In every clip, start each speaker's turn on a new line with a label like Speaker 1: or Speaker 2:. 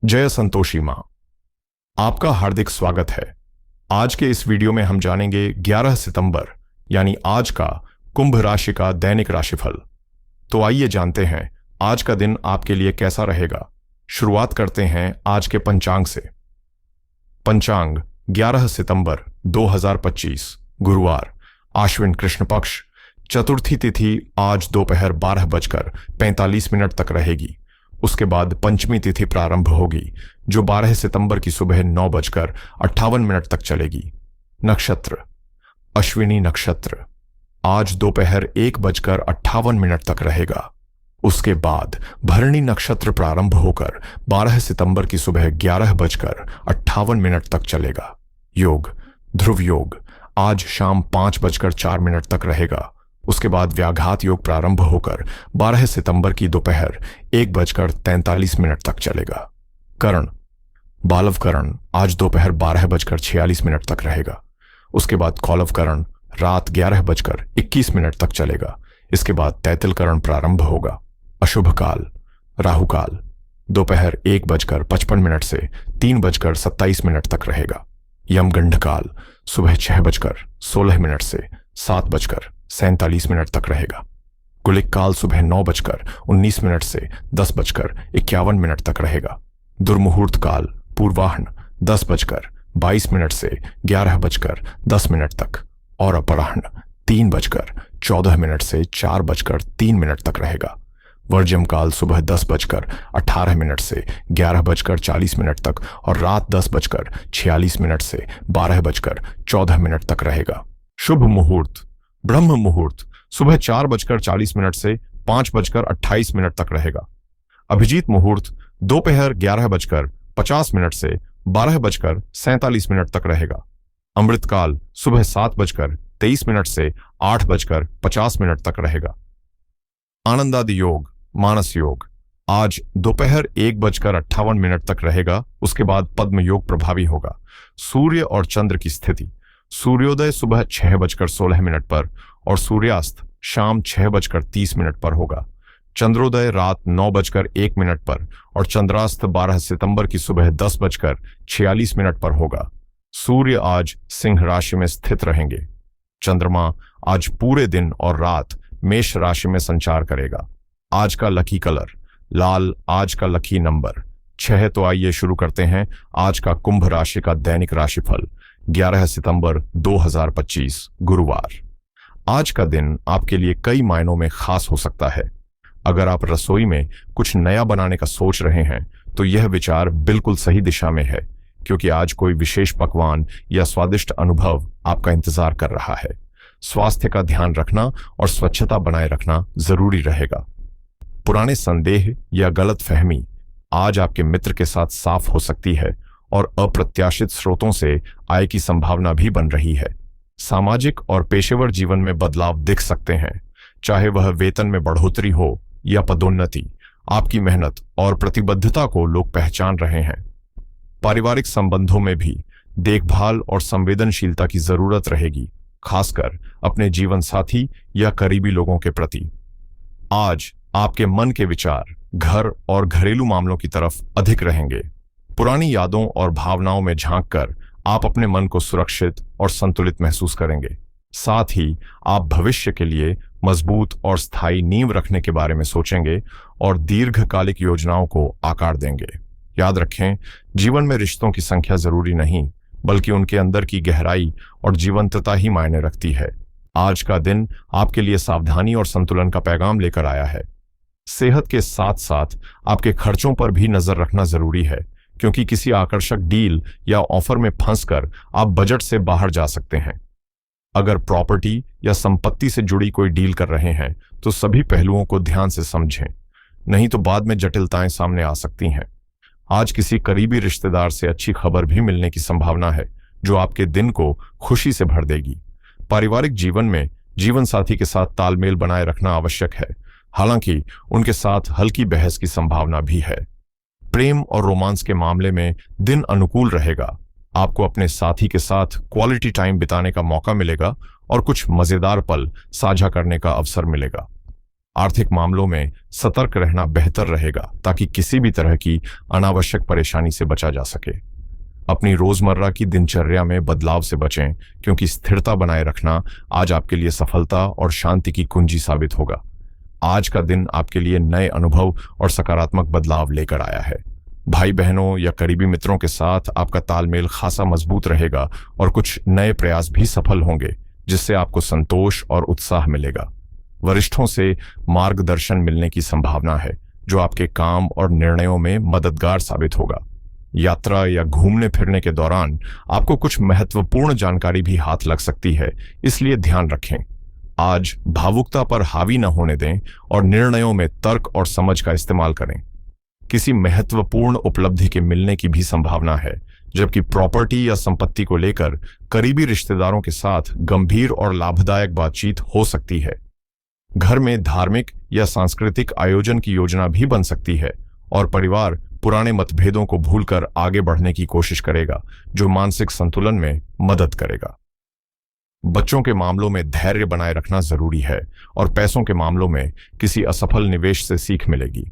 Speaker 1: जय संतोषी माँ, आपका हार्दिक स्वागत है। आज के इस वीडियो में हम जानेंगे 11 सितंबर यानी आज का कुंभ राशि का दैनिक राशिफल। तो आइए जानते हैं आज का दिन आपके लिए कैसा रहेगा। शुरुआत करते हैं आज के पंचांग से। पंचांग 11 सितंबर 2025 गुरुवार, आश्विन कृष्ण पक्ष, चतुर्थी तिथि आज दोपहर 12:45 तक रहेगी। उसके बाद पंचमी तिथि प्रारंभ होगी जो 12 सितंबर की सुबह 9:58 तक चलेगी। नक्षत्र अश्विनी नक्षत्र आज दोपहर 1:58 तक रहेगा। उसके बाद भरणी नक्षत्र प्रारंभ होकर 12 सितंबर की सुबह 11:58 तक चलेगा। योग ध्रुव योग आज शाम 5:04 तक रहेगा। उसके बाद व्याघात योग प्रारंभ होकर 12 सितंबर की दोपहर 1:43 तक चलेगा। करण बालव करण आज दोपहर 12:46 तक रहेगा। उसके बाद कौलव करण रात 11:21 तक चलेगा। इसके बाद तैतिल करण प्रारंभ होगा। अशुभ काल राहु काल दोपहर 1:55 से 3:27 तक रहेगा। यमगंड काल सुबह 6:16 से 7:47 तक रहेगा। गुलिक काल सुबह 9:19 से 10:51 तक रहेगा। दुर्मुहूर्त काल पूर्वाह्न 10:22 से 11:10 तक और अपराह्न 3:14 से 4:03 तक रहेगा। वर्जम काल सुबह 10:18 से 11:40 तक और रात 10:46 से 12:14 तक रहेगा। शुभ मुहूर्त ब्रह्म मुहूर्त सुबह 4:40 से 5:28 तक रहेगा। अभिजीत मुहूर्त दोपहर 11:50 से 12:47 तक रहेगा। अमृतकाल सुबह 7:23 से 8:50 तक रहेगा। आनंदादि योग मानस योग आज दोपहर 1:58 तक रहेगा। उसके बाद पद्म योग प्रभावी होगा। सूर्य और चंद्र की स्थिति सूर्योदय सुबह 6:16 पर और सूर्यास्त शाम 6:30 पर होगा। चंद्रोदय रात 9:01 पर और चंद्रास्त 12 सितंबर की सुबह 10:46 पर होगा। सूर्य आज सिंह राशि में स्थित रहेंगे। चंद्रमा आज पूरे दिन और रात मेष राशि में संचार करेगा। आज का लकी कलर लाल, आज का लकी नंबर 6। तो आइए शुरू करते हैं आज का कुंभ राशि का दैनिक राशिफल 11 सितंबर 2025 गुरुवार। आज का दिन आपके लिए कई मायनों में खास हो सकता है। अगर आप रसोई में कुछ नया बनाने का सोच रहे हैं तो यह विचार बिल्कुल सही दिशा में है, क्योंकि आज कोई विशेष पकवान या स्वादिष्ट अनुभव आपका इंतजार कर रहा है। स्वास्थ्य का ध्यान रखना और स्वच्छता बनाए रखना जरूरी रहेगा। पुराने संदेह या गलतफहमी आज आपके मित्र के साथ साफ हो सकती है और अप्रत्याशित स्रोतों से आय की संभावना भी बन रही है। सामाजिक और पेशेवर जीवन में बदलाव दिख सकते हैं, चाहे वह वेतन में बढ़ोतरी हो या पदोन्नति। आपकी मेहनत और प्रतिबद्धता को लोग पहचान रहे हैं। पारिवारिक संबंधों में भी देखभाल और संवेदनशीलता की जरूरत रहेगी, खासकर अपने जीवन साथी या करीबी लोगों के प्रति। आज आपके मन के विचार घर और घरेलू मामलों की तरफ अधिक रहेंगे। पुरानी यादों और भावनाओं में झांककर आप अपने मन को सुरक्षित और संतुलित महसूस करेंगे। साथ ही आप भविष्य के लिए मजबूत और स्थायी नींव रखने के बारे में सोचेंगे और दीर्घकालिक योजनाओं को आकार देंगे। याद रखें, जीवन में रिश्तों की संख्या जरूरी नहीं, बल्कि उनके अंदर की गहराई और जीवंतता ही मायने रखती है। आज का दिन आपके लिए सावधानी और संतुलन का पैगाम लेकर आया है। सेहत के साथ साथ आपके खर्चों पर भी नजर रखना जरूरी है, क्योंकि किसी आकर्षक डील या ऑफर में फंसकर आप बजट से बाहर जा सकते हैं। अगर प्रॉपर्टी या संपत्ति से जुड़ी कोई डील कर रहे हैं तो सभी पहलुओं को ध्यान से समझें, नहीं तो बाद में जटिलताएं सामने आ सकती हैं। आज किसी करीबी रिश्तेदार से अच्छी खबर भी मिलने की संभावना है, जो आपके दिन को खुशी से भर देगी। पारिवारिक जीवन में जीवन साथी के साथ तालमेल बनाए रखना आवश्यक है, हालांकि उनके साथ हल्की बहस की संभावना भी है। प्रेम और रोमांस के मामले में दिन अनुकूल रहेगा। आपको अपने साथी के साथ क्वालिटी टाइम बिताने का मौका मिलेगा और कुछ मजेदार पल साझा करने का अवसर मिलेगा। आर्थिक मामलों में सतर्क रहना बेहतर रहेगा ताकि किसी भी तरह की अनावश्यक परेशानी से बचा जा सके। अपनी रोजमर्रा की दिनचर्या में बदलाव से बचें, क्योंकि स्थिरता बनाए रखना आज आपके लिए सफलता और शांति की कुंजी साबित होगा। आज का दिन आपके लिए नए अनुभव और सकारात्मक बदलाव लेकर आया है। भाई बहनों या करीबी मित्रों के साथ आपका तालमेल खासा मजबूत रहेगा और कुछ नए प्रयास भी सफल होंगे, जिससे आपको संतोष और उत्साह मिलेगा। वरिष्ठों से मार्गदर्शन मिलने की संभावना है, जो आपके काम और निर्णयों में मददगार साबित होगा। यात्रा या घूमने फिरने के दौरान आपको कुछ महत्वपूर्ण जानकारी भी हाथ लग सकती है, इसलिए ध्यान रखें। आज भावुकता पर हावी न होने दें और निर्णयों में तर्क और समझ का इस्तेमाल करें। किसी महत्वपूर्ण उपलब्धि के मिलने की भी संभावना है, जबकि प्रॉपर्टी या संपत्ति को लेकर करीबी रिश्तेदारों के साथ गंभीर और लाभदायक बातचीत हो सकती है। घर में धार्मिक या सांस्कृतिक आयोजन की योजना भी बन सकती है और परिवार पुराने मतभेदों को भूलकर आगे बढ़ने की कोशिश करेगा, जो मानसिक संतुलन में मदद करेगा। बच्चों के मामलों में धैर्य बनाए रखना जरूरी है और पैसों के मामलों में किसी असफल निवेश से सीख मिलेगी।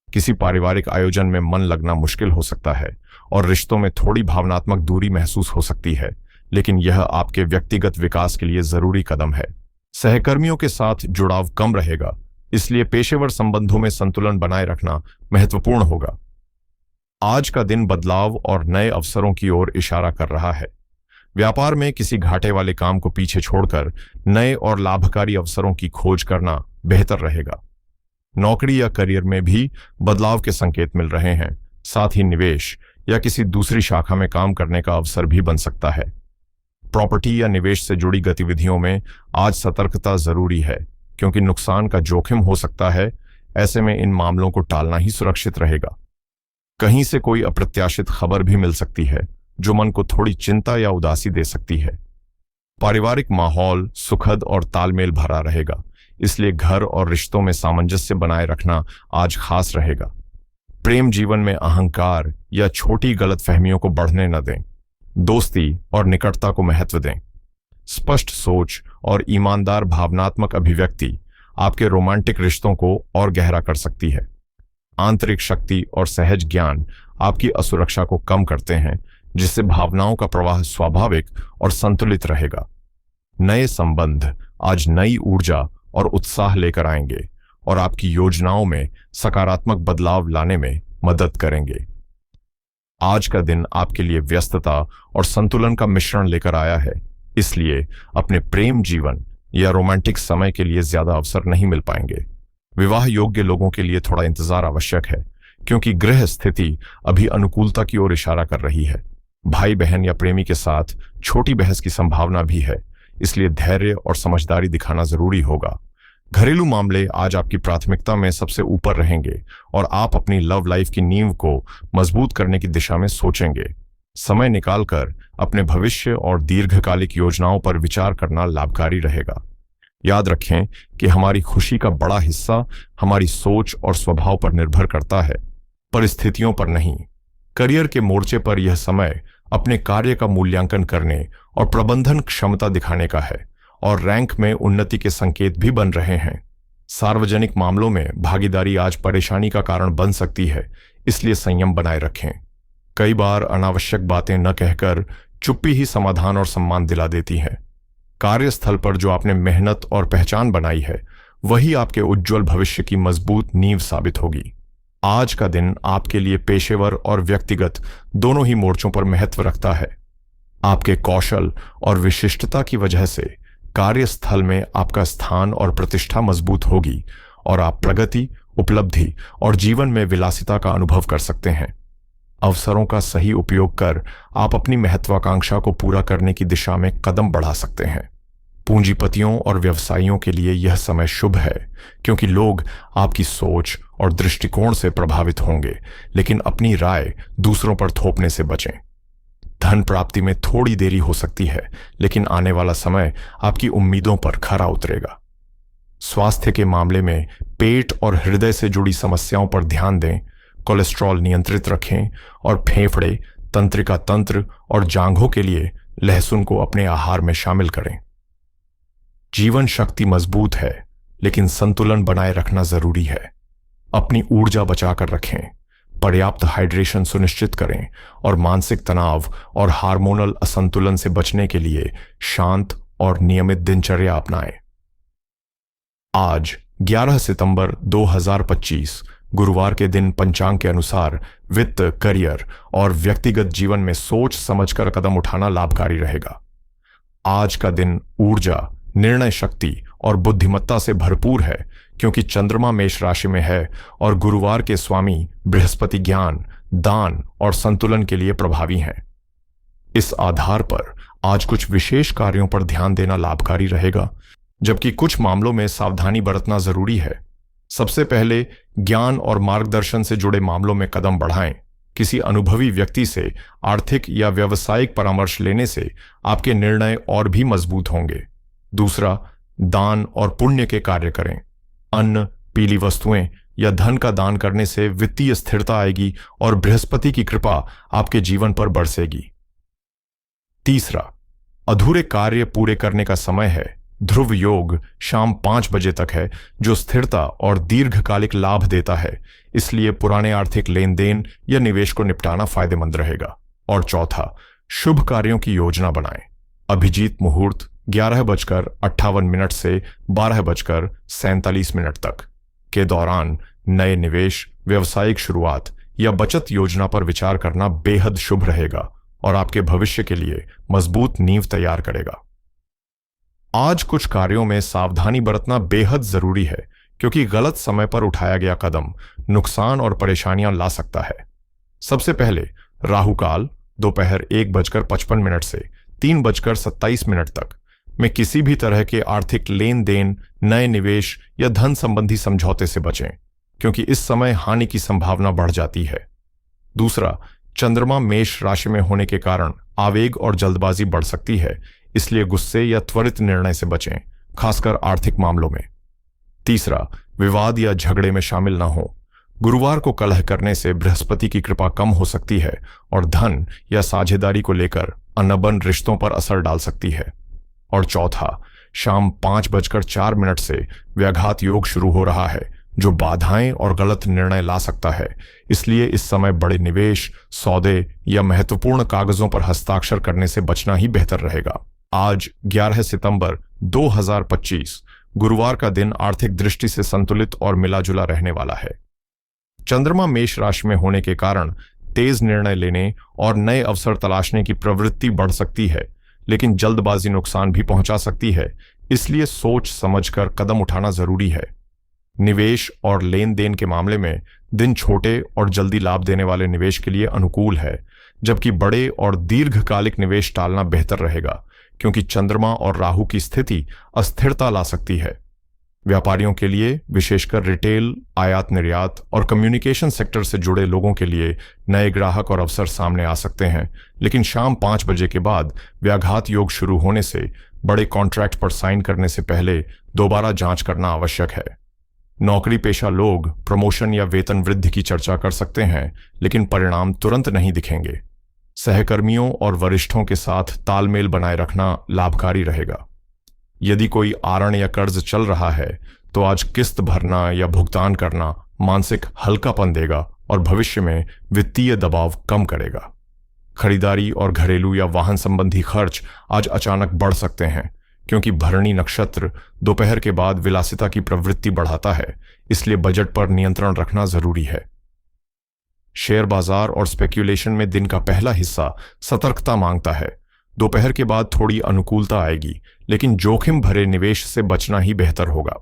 Speaker 1: किसी पारिवारिक आयोजन में मन लगना मुश्किल हो सकता है और रिश्तों में थोड़ी भावनात्मक दूरी महसूस हो सकती है, लेकिन यह आपके व्यक्तिगत विकास के लिए जरूरी कदम है। सहकर्मियों के साथ जुड़ाव कम रहेगा, इसलिए पेशेवर संबंधों में संतुलन बनाए रखना महत्वपूर्ण होगा। आज का दिन बदलाव और नए अवसरों की ओर इशारा कर रहा है। व्यापार में किसी घाटे वाले काम को पीछे छोड़कर नए और लाभकारी अवसरों की खोज करना बेहतर रहेगा। नौकरी या करियर में भी बदलाव के संकेत मिल रहे हैं। साथ ही निवेश या किसी दूसरी शाखा में काम करने का अवसर भी बन सकता है। प्रॉपर्टी या निवेश से जुड़ी गतिविधियों में आज सतर्कता जरूरी है, क्योंकि नुकसान का जोखिम हो सकता है। ऐसे में इन मामलों को टालना ही सुरक्षित रहेगा। कहीं से कोई अप्रत्याशित खबर भी मिल सकती है, जो मन को थोड़ी चिंता या उदासी दे सकती है। पारिवारिक माहौल सुखद और तालमेल भरा रहेगा, इसलिए घर और रिश्तों में सामंजस्य बनाए रखना आज खास रहेगा। प्रेम जीवन में अहंकार या छोटी गलतफहमियों को बढ़ने न दें। दोस्ती और निकटता को महत्व दें। स्पष्ट सोच और ईमानदार भावनात्मक अभिव्यक्ति आपके रोमांटिक रिश्तों को और गहरा कर सकती है। आंतरिक शक्ति और सहज ज्ञान आपकी असुरक्षा को कम करते हैं, जिससे भावनाओं का प्रवाह स्वाभाविक और संतुलित रहेगा। नए संबंध आज नई ऊर्जा और उत्साह लेकर आएंगे और आपकी योजनाओं में सकारात्मक बदलाव लाने में मदद करेंगे। आज का दिन आपके लिए व्यस्तता और संतुलन का मिश्रण लेकर आया है, इसलिए अपने प्रेम जीवन या रोमांटिक समय के लिए ज्यादा अवसर नहीं मिल पाएंगे। विवाह योग्य लोगों के लिए थोड़ा इंतजार आवश्यक है, क्योंकि ग्रह स्थिति अभी अनुकूलता की ओर इशारा कर रही है। भाई बहन या प्रेमी के साथ छोटी बहस की संभावना भी है, इसलिए धैर्य और समझदारी दिखाना जरूरी होगा। घरेलू मामले आज आपकी प्राथमिकता में सबसे ऊपर रहेंगे और आप अपनी लव लाइफ की नींव को मजबूत करने की दिशा में सोचेंगे। समय निकालकर अपने भविष्य और दीर्घकालिक योजनाओं पर विचार करना लाभकारी रहेगा। याद रखें कि हमारी खुशी का बड़ा हिस्सा हमारी सोच और स्वभाव पर निर्भर करता है, परिस्थितियों पर नहीं। करियर के मोर्चे पर यह समय अपने कार्य का मूल्यांकन करने और प्रबंधन क्षमता दिखाने का है और रैंक में उन्नति के संकेत भी बन रहे हैं। सार्वजनिक मामलों में भागीदारी आज परेशानी का कारण बन सकती है, इसलिए संयम बनाए रखें। कई बार अनावश्यक बातें न कहकर चुप्पी ही समाधान और सम्मान दिला देती है। कार्यस्थल पर जो आपने मेहनत और पहचान बनाई है, वही आपके उज्जवल भविष्य की मजबूत नींव साबित होगी। आज का दिन आपके लिए पेशेवर और व्यक्तिगत दोनों ही मोर्चों पर महत्व रखता है। आपके कौशल और विशिष्टता की वजह से कार्यस्थल में आपका स्थान और प्रतिष्ठा मजबूत होगी और आप प्रगति, उपलब्धि और जीवन में विलासिता का अनुभव कर सकते हैं। अवसरों का सही उपयोग कर आप अपनी महत्वाकांक्षा को पूरा करने की दिशा में कदम बढ़ा सकते हैं। पूंजीपतियों और व्यवसायियों के लिए यह समय शुभ है, क्योंकि लोग आपकी सोच और दृष्टिकोण से प्रभावित होंगे, लेकिन अपनी राय दूसरों पर थोपने से बचें। धन प्राप्ति में थोड़ी देरी हो सकती है, लेकिन आने वाला समय आपकी उम्मीदों पर खरा उतरेगा। स्वास्थ्य के मामले में पेट और हृदय से जुड़ी समस्याओं पर ध्यान दें। कोलेस्ट्रॉल नियंत्रित रखें और फेफड़े, तंत्रिका तंत्र और जांघों के लिए लहसुन को अपने आहार में शामिल करें। जीवन शक्ति मजबूत है, लेकिन संतुलन बनाए रखना जरूरी है। अपनी ऊर्जा बचाकर रखें, पर्याप्त हाइड्रेशन सुनिश्चित करें और मानसिक तनाव और हार्मोनल असंतुलन से बचने के लिए शांत और नियमित दिनचर्या अपनाएं। आज 11 सितंबर 2025 गुरुवार के दिन पंचांग के अनुसार वित्त, करियर और व्यक्तिगत जीवन में सोच समझकर कदम उठाना लाभकारी रहेगा। आज का दिन ऊर्जा, निर्णय शक्ति और बुद्धिमत्ता से भरपूर है क्योंकि चंद्रमा मेष राशि में है और गुरुवार के स्वामी बृहस्पति ज्ञान, दान और संतुलन के लिए प्रभावी हैं। इस आधार पर आज कुछ विशेष कार्यों पर ध्यान देना लाभकारी रहेगा, जबकि कुछ मामलों में सावधानी बरतना जरूरी है। सबसे पहले ज्ञान और मार्गदर्शन से जुड़े मामलों में कदम बढ़ाएं। किसी अनुभवी व्यक्ति से आर्थिक या व्यावसायिक परामर्श लेने से आपके निर्णय और भी मजबूत होंगे। दूसरा, दान और पुण्य के कार्य करें। अन्न, पीली वस्तुएं या धन का दान करने से वित्तीय स्थिरता आएगी और बृहस्पति की कृपा आपके जीवन पर बरसेगी। तीसरा, अधूरे कार्य पूरे करने का समय है। ध्रुव योग शाम 5 बजे तक है, जो स्थिरता और दीर्घकालिक लाभ देता है, इसलिए पुराने आर्थिक लेन देन या निवेश को निपटाना फायदेमंद रहेगा। और चौथा, शुभ कार्यों की योजना बनाएं। अभिजीत मुहूर्त 11:58 से 12:47 तक के दौरान नए निवेश, व्यवसायिक शुरुआत या बचत योजना पर विचार करना बेहद शुभ रहेगा और आपके भविष्य के लिए मजबूत नींव तैयार करेगा। आज कुछ कार्यों में सावधानी बरतना बेहद जरूरी है क्योंकि गलत समय पर उठाया गया कदम नुकसान और परेशानियां ला सकता है। सबसे पहले राहु काल दोपहर 1:55 से 3:27 तक में किसी भी तरह के आर्थिक लेन देन, नए निवेश या धन संबंधी समझौते से बचें क्योंकि इस समय हानि की संभावना बढ़ जाती है। दूसरा, चंद्रमा मेष राशि में होने के कारण आवेग और जल्दबाजी बढ़ सकती है, इसलिए गुस्से या त्वरित निर्णय से बचें, खासकर आर्थिक मामलों में। तीसरा, विवाद या झगड़े में शामिल न हो। गुरुवार को कलह करने से बृहस्पति की कृपा कम हो सकती है और धन या साझेदारी को लेकर अनबन रिश्तों पर असर डाल सकती है। और चौथा, शाम 5:04 से व्याघात योग शुरू हो रहा है, जो बाधाएं और गलत निर्णय ला सकता है, इसलिए इस समय बड़े निवेश, सौदे या महत्वपूर्ण कागजों पर हस्ताक्षर करने से बचना ही बेहतर रहेगा। आज 11 सितंबर 2025 गुरुवार का दिन आर्थिक दृष्टि से संतुलित और मिलाजुला रहने वाला है। चंद्रमा मेष राशि में होने के कारण तेज निर्णय लेने और नए अवसर तलाशने की प्रवृत्ति बढ़ सकती है, लेकिन जल्दबाजी नुकसान भी पहुंचा सकती है, इसलिए सोच समझकर कदम उठाना जरूरी है। निवेश और लेन देन के मामले में दिन छोटे और जल्दी लाभ देने वाले निवेश के लिए अनुकूल है, जबकि बड़े और दीर्घकालिक निवेश टालना बेहतर रहेगा क्योंकि चंद्रमा और राहु की स्थिति अस्थिरता ला सकती है। व्यापारियों के लिए, विशेषकर रिटेल, आयात निर्यात और कम्युनिकेशन सेक्टर से जुड़े लोगों के लिए नए ग्राहक और अवसर सामने आ सकते हैं, लेकिन शाम 5 बजे के बाद व्याघात योग शुरू होने से बड़े कॉन्ट्रैक्ट पर साइन करने से पहले दोबारा जांच करना आवश्यक है। नौकरी पेशा लोग प्रमोशन या वेतन वृद्धि की चर्चा कर सकते हैं, लेकिन परिणाम तुरंत नहीं दिखेंगे। सहकर्मियों और वरिष्ठों के साथ तालमेल बनाए रखना लाभकारी रहेगा। यदि कोई आरण या कर्ज चल रहा है तो आज किस्त भरना या भुगतान करना मानसिक हल्कापन देगा और भविष्य में वित्तीय दबाव कम करेगा। खरीदारी और घरेलू या वाहन संबंधी खर्च आज अचानक बढ़ सकते हैं क्योंकि भरणी नक्षत्र दोपहर के बाद विलासिता की प्रवृत्ति बढ़ाता है, इसलिए बजट पर नियंत्रण रखना जरूरी है। शेयर बाजार और स्पेक्यूलेशन में दिन का पहला हिस्सा सतर्कता मांगता है। दोपहर के बाद थोड़ी अनुकूलता आएगी, लेकिन जोखिम भरे निवेश से बचना ही बेहतर होगा।